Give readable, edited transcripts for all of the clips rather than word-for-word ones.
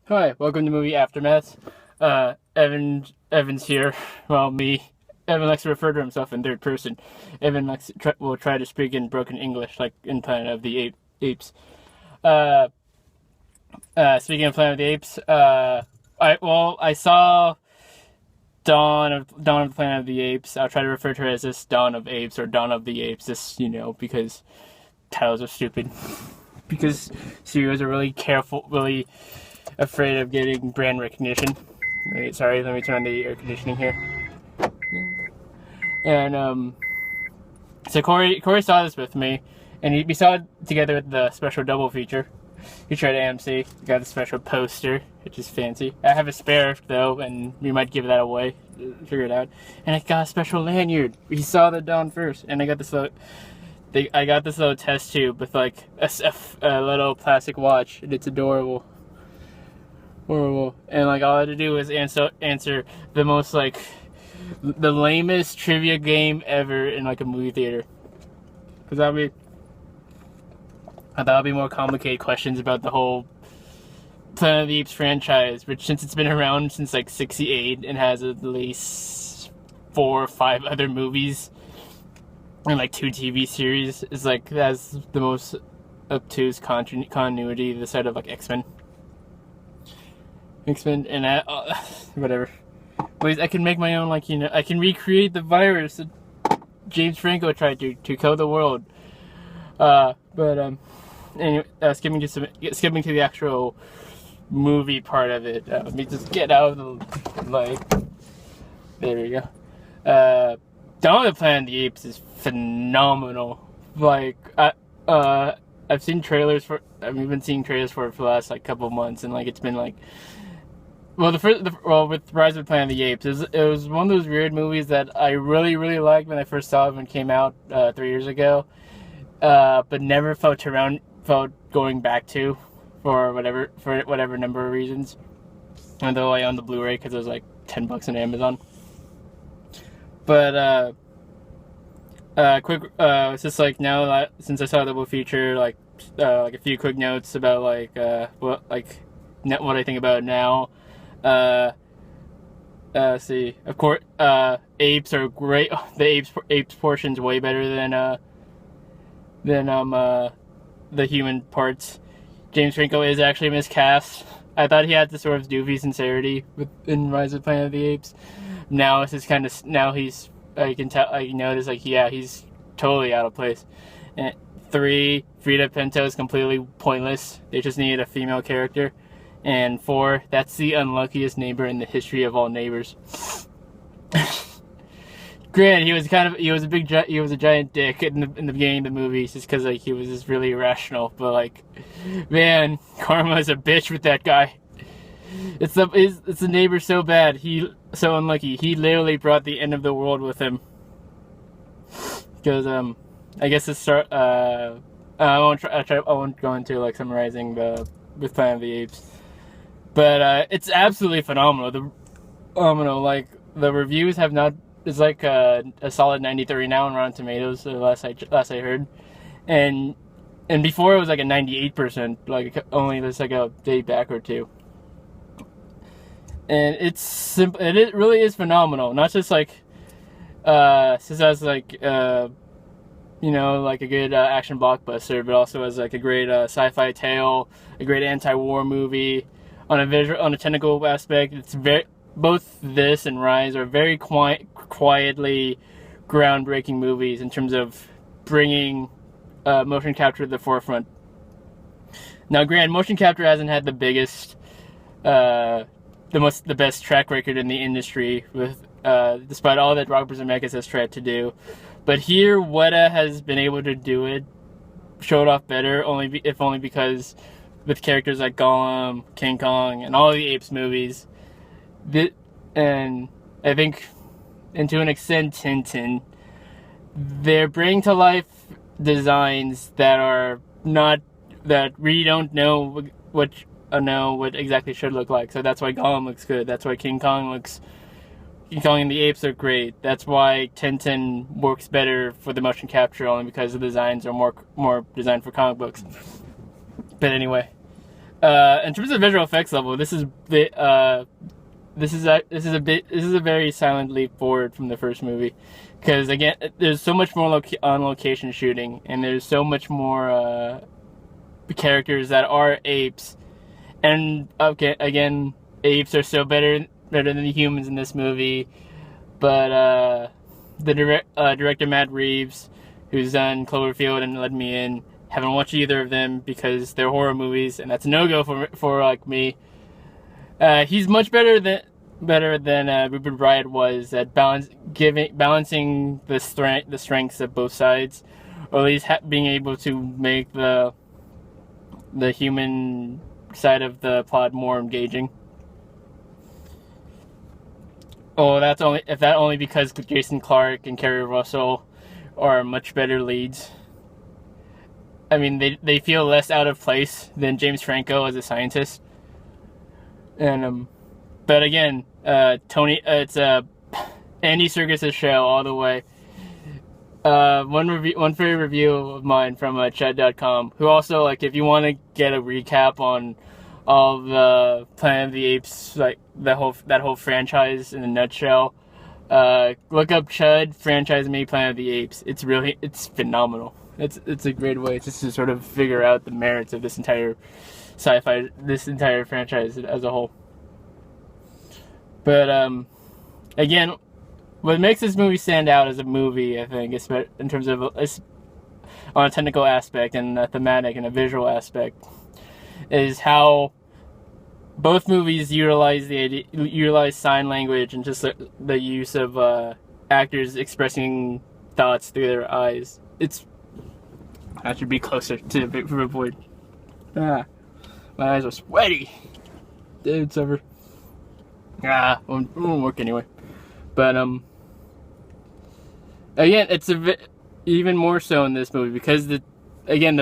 Hi, welcome to Movie Aftermath. Evan's here. Well, me. Evan likes to refer to himself in third person. Evan will try to speak in broken English, like in Planet of the Apes. Uh, Speaking of Planet of the Apes, I saw Dawn of the Planet of the Apes. I'll try to refer to her as this Dawn of Apes or Dawn of the Apes. This, because titles are stupid. Because studios are really careful, really afraid of getting brand recognition. Wait, sorry, let me turn on the air conditioning here. And so Corey saw this with me, and we saw it together with the special double feature. He tried AMC, got the special poster, which is fancy. I have a spare though, and we might give that away. Figure it out. And I got a special lanyard. We saw the Dawn first, and I got this little test tube with like a little plastic watch, and it's adorable. Horrible. And like all I had to do was answer the most the lamest trivia game ever in like a movie theater. Because I thought it'd be more complicated questions about the whole Planet of the Apes franchise, which since it's been around since like '68 and has at least 4 or 5 other movies and like 2 TV series, is like has the most obtuse continuity this side of like X-Men and whatever. Please, I can make my own, I can recreate the virus that James Franco tried to kill the world. Anyway, skipping to the actual movie part of it. Let me just get out of the light. There we go. Dawn of the Planet of the Apes is phenomenal. I've seen trailers for. We've been seeing trailers for it for the last couple of months, and it's been with Rise of the Planet of the Apes, it was one of those weird movies that I really, really liked when I first saw it when it came out 3 years ago, but never felt going back to for whatever number of reasons. And though I own the Blu-ray because it was like $10 on Amazon. But it's just now that since I saw the double feature, a few quick notes about what I think about it now. See, of course, apes are great. The apes portion's way better than the human parts. James Franco is actually miscast. I thought he had this sort of doofy sincerity in Rise of the Planet of the Apes. Now it's just he's, I can notice he's totally out of place. And 3, Frida Pinto is completely pointless. They just needed a female character. And 4, that's the unluckiest neighbor in the history of all neighbors. Granted, he was a giant dick in the beginning of the movie, just because he was just really irrational. But man, karma is a bitch with that guy. It's the neighbor so bad. He so unlucky. He literally brought the end of the world with him. Because I guess I won't go into summarizing with Planet of the Apes. But it's absolutely phenomenal. The reviews have not. It's a solid 93 now on Rotten Tomatoes. The last I heard, and before it was a 98%. Only just a day back or two. And it's simple. It really is phenomenal. Not just since as a good action blockbuster, but also as a great sci-fi tale, a great anti-war movie. On a technical aspect, it's both this and Rise are very quietly groundbreaking movies in terms of bringing motion capture to the forefront. Now, granted, motion capture hasn't had the biggest, the best track record in the industry, with despite all that Robert Zemeckis has tried to do. But here, Weta has been able to do it, show it off better, if only because with characters like Gollum, King Kong, and all the Apes movies. And I think, and to an extent, Tintin, they're bringing to life designs that we don't know what exactly should look like. So that's why Gollum looks good. That's why King Kong and the Apes are great. That's why Tintin works better for the motion capture, only because the designs are more designed for comic books. But anyway, In terms of visual effects level, this is a very silent leap forward from the first movie, because again, there's so much more on location shooting, and there's so much more characters that are apes, and okay, again, apes are so better than the humans in this movie. But director Matt Reeves, who's done Cloverfield and Let Me In, haven't watched either of them because they're horror movies, and that's a no go for like me. He's much better than Rupert Bryant was at balancing the strengths of both sides, or at least being able to make the human side of the plot more engaging. Oh, that's only because Jason Clarke and Kerry Russell are much better leads. I mean, they feel less out of place than James Franco as a scientist. And but again, it's Andy Serkis' show all the way. One favorite review of mine from Chud.com, who also, like, if you want to get a recap on all the Planet of the Apes, like that whole franchise in a nutshell, look up Chud franchise made Planet of the Apes. It's phenomenal. It's a great way just to sort of figure out the merits of this entire franchise as a whole. But again, what makes this movie stand out as a movie, I think, in terms of on a technical aspect and a thematic and a visual aspect, is how both movies utilize sign language and just the use of actors expressing thoughts through their eyes. I should be closer to the avoid. My eyes are sweaty. It's over. It won't work anyway. But again, it's even more so in this movie because the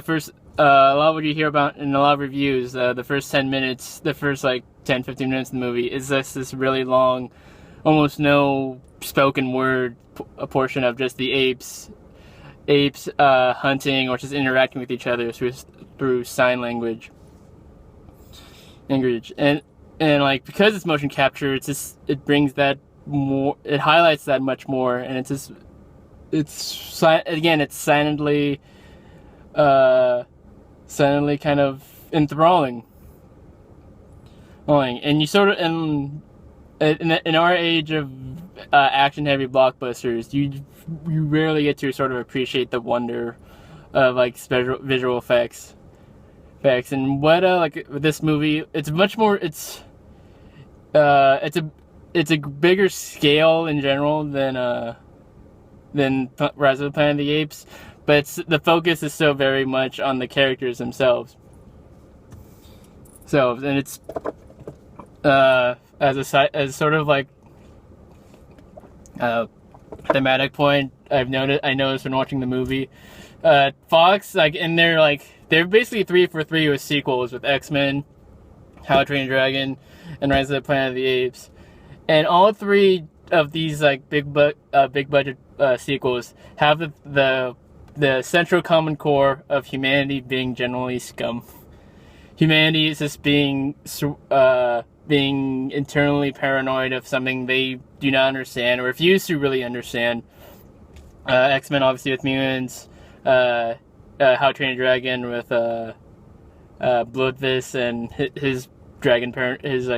first a lot of what you hear about in a lot of reviews, the first 10 minutes, the first like 10-15 minutes of the movie is just this really long, almost no spoken word portion of just the apes hunting or just interacting with each other through sign language. And like, because it's motion capture, it brings that more, it highlights that much more, and it's silently kind of enthralling. And you sort of in our age of action-heavy blockbusters, you rarely get to sort of appreciate the wonder of like special visual effects. And what like this movie, it's much more. It's a bigger scale in general than Rise of the Planet of the Apes, but the focus is so very much on the characters themselves. So, and it's as sort of like thematic point I noticed when watching the movie, Fox, like, and they're basically 3 for 3 with sequels with X-Men, How to Train Your Dragon, and Rise of the Planet of the Apes, and all 3 of these like big budget sequels have the central common core of humanity being generally scum. Humanity is just being internally paranoid of something they do not understand or refuse to really understand. X-Men obviously with mutants, How to Train Your Dragon with Bloodfist and his dragon parent, his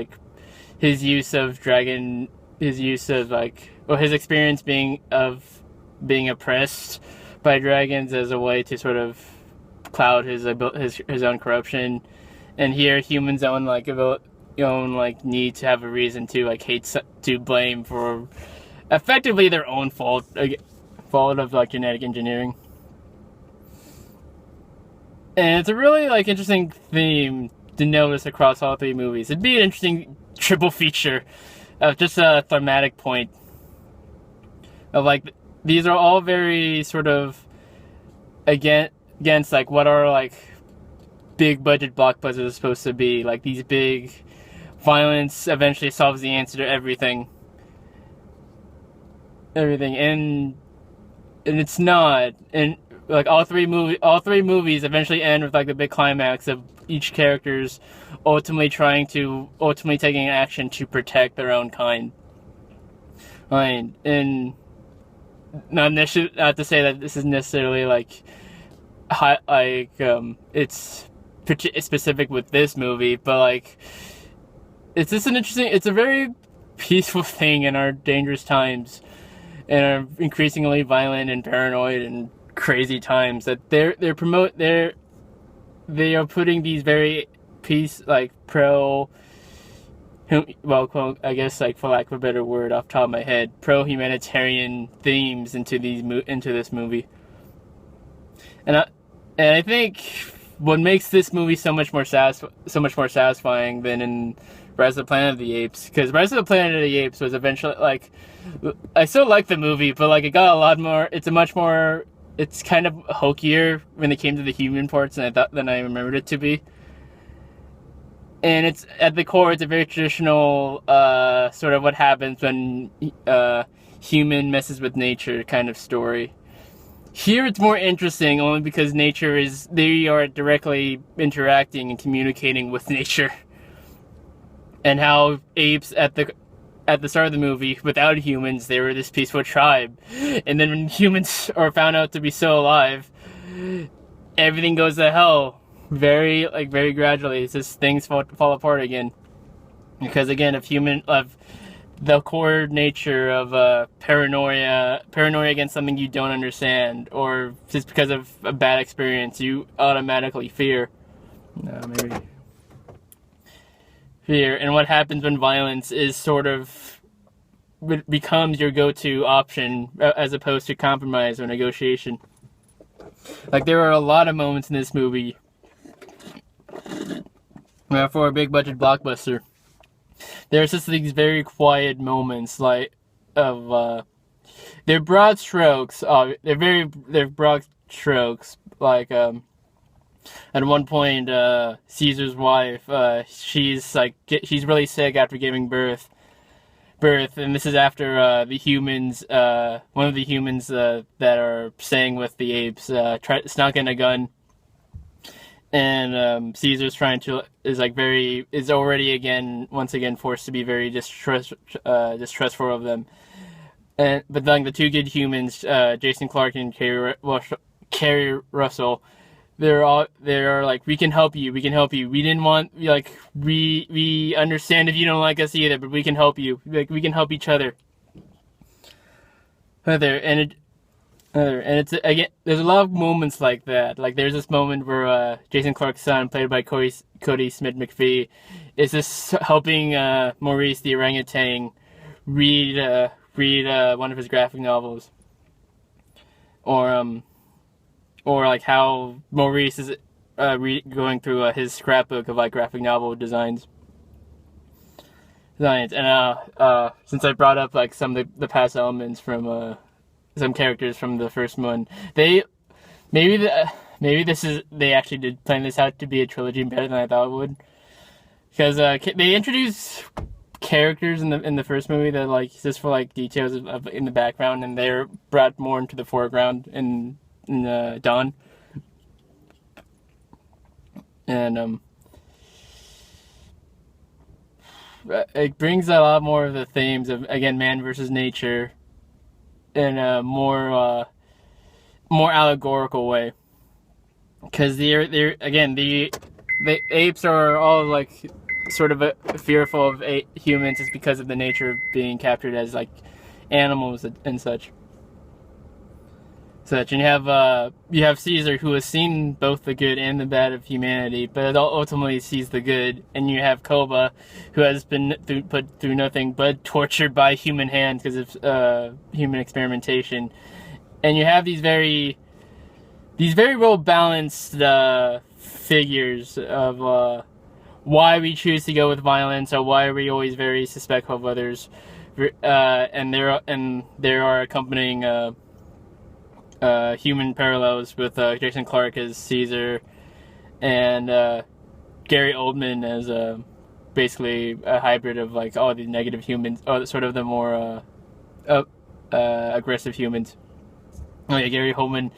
experience being oppressed by dragons as a way to sort of cloud his own corruption. And here, humans own need to have a reason to like to blame for effectively their own fault of like genetic engineering. And it's a really like interesting theme to notice across all 3 movies. It'd be an interesting triple feature of just a thematic point of like these are all very sort of against like what are like big budget blockbusters are supposed to be, like these big violence eventually solves the answer to everything, and it's not. And like all three movies eventually end with like the big climax of each character's ultimately taking action to protect their own kind. And not to say that this is necessarily it's specific with this movie, but it's just it's a very peaceful thing in our dangerous times and our increasingly violent and paranoid and crazy times that they are putting these very pro, well, quote, I guess for lack of a better word off the top of my head, pro-humanitarian themes into this movie. And I think what makes this movie so much more satisfying than in Rise of the Planet of the Apes, because Rise of the Planet of the Apes was eventually I still like the movie, but it got a lot more. It's kind of hokier when it came to the human parts than I remembered it to be. And it's at the core, it's a very traditional sort of what happens when human messes with nature kind of story. Here it's more interesting only because they are directly interacting and communicating with nature. And how apes at the start of the movie, without humans, they were this peaceful tribe. And then when humans are found out to be still alive, everything goes to hell. Very gradually. It's just things fall apart again. Because again, of the core nature of paranoia against something you don't understand, or just because of a bad experience, you automatically fear. Fear. And what happens when violence is becomes your go-to option as opposed to compromise or negotiation. There are a lot of moments in this movie where, for a big budget blockbuster, there's just these very quiet moments they're broad strokes. They're broad strokes. At one point, Caesar's wife, she's really sick after giving birth, and this is after the humans, one of the humans that are staying with the apes, snuck in a gun, and Caesar's is already once again forced to be very distrustful of them, but then the two good humans, Jason Clarke and Kerry Russell. They're we can help you. We didn't want we understand if you don't like us either, but we can help you. We can help each other. And it's again. There's a lot of moments like that. There's this moment where Jason Clarke's son, played by Cody Smith-McPhee, is just helping Maurice the orangutan read one of his graphic novels, or how Maurice is going through his scrapbook of graphic novel designs. And since I brought up some of the past elements from some characters from the first one, they actually did plan this out to be a trilogy better than I thought it would, because they introduced characters in the first movie that just for details of in the background, and they're brought more into the foreground in Dawn. And it brings a lot more of the themes of, again, man versus nature in a more allegorical way, because the apes are all sort of fearful of humans just because of the nature of being captured as animals and such. And you have Caesar, who has seen both the good and the bad of humanity, but ultimately sees the good. And you have Koba, who has been put through nothing but tortured by human hands because of human experimentation. And you have these very well balanced figures of why we choose to go with violence, or why are we always very suspectful of others. And there are accompanying human parallels with Jason Clarke as Caesar, and Gary Oldman as basically a hybrid of all the negative humans, or sort of the more aggressive humans. Oh yeah, Gary Oldman's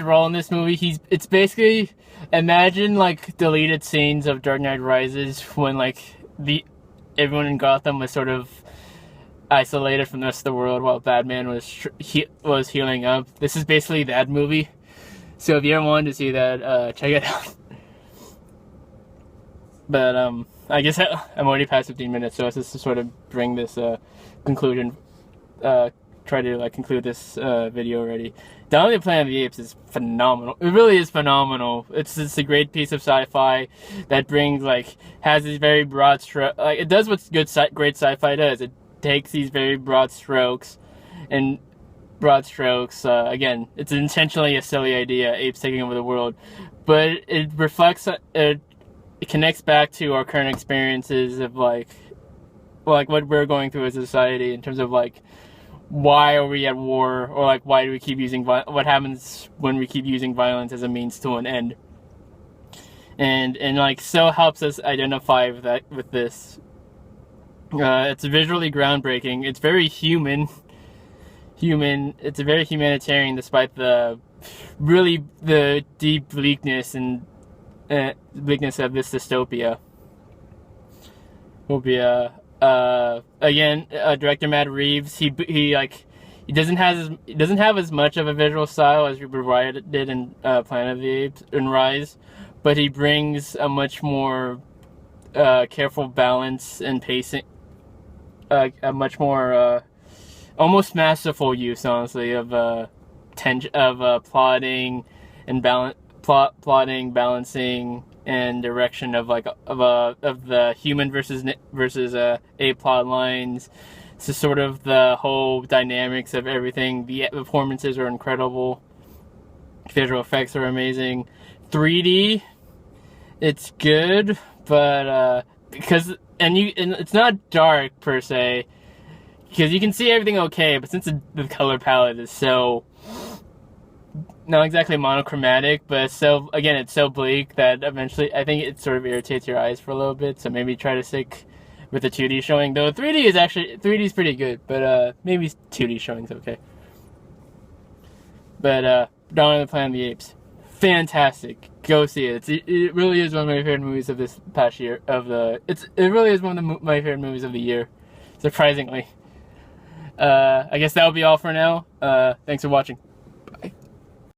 role in this movie, it's basically imagine like deleted scenes of Dark Knight Rises when like the everyone in Gotham was sort of isolated from the rest of the world while Batman was healing up. This is basically that movie. So if you ever wanted to see that, check it out. But I guess I'm already past 15 minutes, so just to sort of bring this conclusion, try to like conclude this video already. Dawn of the Planet of the Apes is phenomenal. It really is phenomenal. It's a great piece of sci-fi that brings has these very broad strokes. Like it does what great sci-fi does. It takes these very broad strokes, and again, it's intentionally a silly idea, apes taking over the world, but it reflects it connects back to our current experiences of like what we're going through as a society in terms of like why are we at war, or like why do we keep using what happens when we keep using violence as a means to an end, and like so helps us identify with this. It's visually groundbreaking. It's very human. It's a very humanitarian, despite the deep bleakness and bleakness of this dystopia. Again, director Matt Reeves. He doesn't have as much of a visual style as Rupert Wyatt did in Planet of the Apes and Rise, but he brings a much more careful balance and pacing. A much more almost masterful use, honestly, of plotting and plotting, balancing, and direction of the human versus ape plot lines. So sort of the whole dynamics of everything. The performances are incredible. Visual effects are amazing. 3D, it's good, but because it's not dark per se, because you can see everything okay, but since the color palette is so not exactly monochromatic, but it's so bleak that eventually I think it sort of irritates your eyes for a little bit. So maybe try to stick with the 2D showing, though 3D is pretty good, but maybe 2D showing's okay. But Dawn of the Planet of the Apes, fantastic. Go see it. It really is one of my favorite movies of this past year. It really is one of my favorite movies of the year, surprisingly. I guess that will be all for now. Thanks for watching.